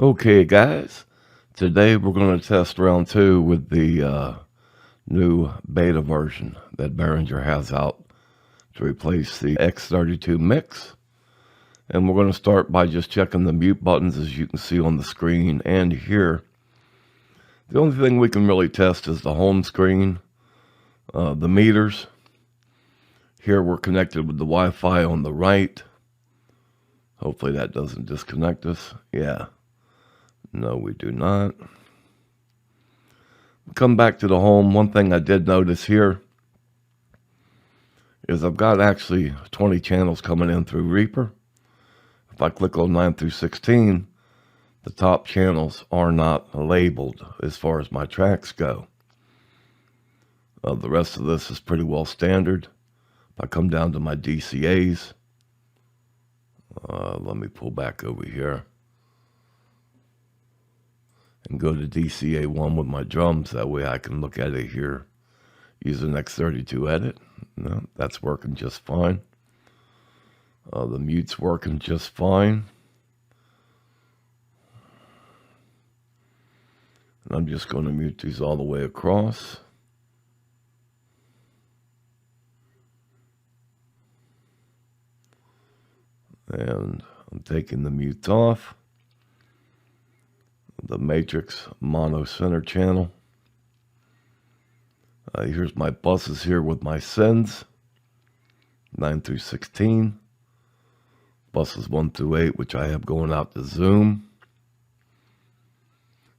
Okay, guys, today we're going to test round 2 with the new beta version that Behringer has out to replace the X32 mix. And we're going to start by just checking the mute buttons, as you can see on the screen and here. The only thing we can really test is the home screen, the meters. Here we're connected with the Wi-Fi on the right. Hopefully that doesn't disconnect us. Yeah. No, we do not. Come back to the home. One thing I did notice here is I've got actually 20 channels coming in through Reaper. If I click on 9 through 16, the top channels are not labeled as far as my tracks go. The rest of this is pretty well standard. If I come down to my DCAs, let me pull back over here and go to DCA 1 with my drums. That way I can look at it here using X32 edit. No, that's working just fine. The mute's working just fine. And I'm just going to mute these all the way across. And I'm taking the mutes off. The matrix mono center channel. Here's my buses here with my sends, 9 through 16. Buses 1 through 8, which I have going out to Zoom.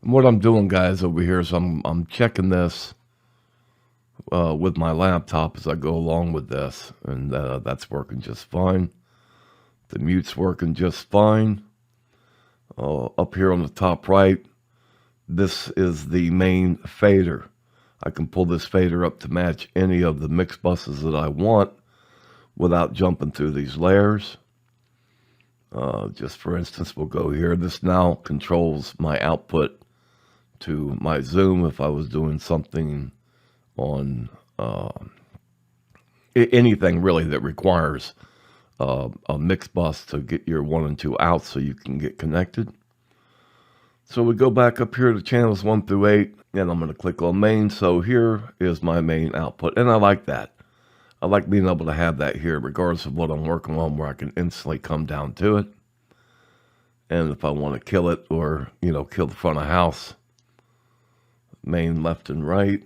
And what I'm doing, guys, over here is I'm checking this with my laptop as I go along with this, and that's working just fine. The mute's working just fine. Up here on the top right, this is the main fader. I can pull this fader up to match any of the mix buses that I want without jumping through these layers. Just for instance, we'll go here. This now controls my output to my Zoom if I was doing something on anything really that requires a mix bus to get your 1 and 2 out so you can get connected. So we go back up here to channels 1 through 8, and I'm going to click on main. So here is my main output, and I like that. I like being able to have that here regardless of what I'm working on, where I can instantly come down to it. And if I want to kill it or, kill the front of house, main left and right,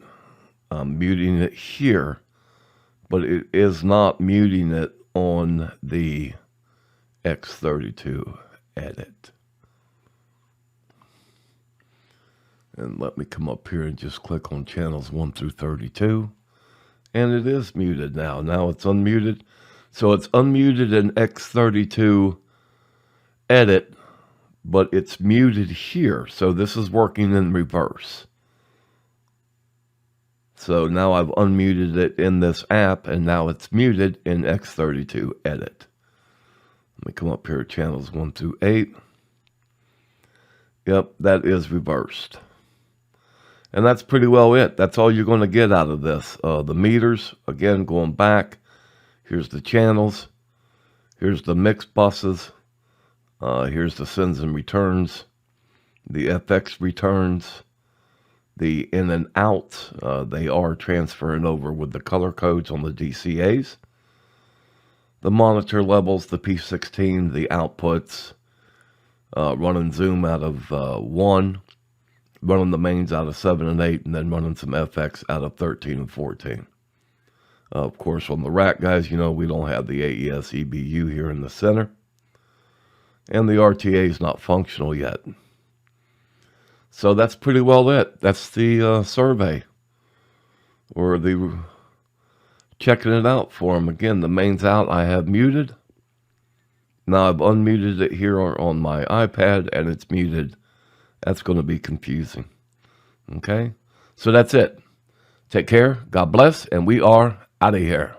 I'm muting it here, but it is not muting it on the X32 edit. And let me come up here and just click on channels 1 through 32. And it is muted now. Now it's unmuted. So it's unmuted in X32 edit, but it's muted here. So this is working in reverse. So now I've unmuted it in this app, and now it's muted in X32 edit. Let me come up here to channels 1 through 8. Yep, that is reversed. And that's pretty well it. That's all you're going to get out of this. The meters, again, going back. Here's the channels. Here's the mix buses. Here's the sends and returns. The FX returns. The in and out, they are transferring over with the color codes on the DCAs. The monitor levels, the P16, the outputs, running Zoom out of 1, running the mains out of 7 and 8, and then running some FX out of 13 and 14. Of course, on the rack, guys, we don't have the AES EBU here in the center. And the RTA is not functional yet. So that's pretty well it. That's the survey, or the checking it out for them. Again, the main's out. I have muted. Now I've unmuted it here on my iPad, and it's muted. That's going to be confusing. Okay? So that's it. Take care. God bless. And we are out of here.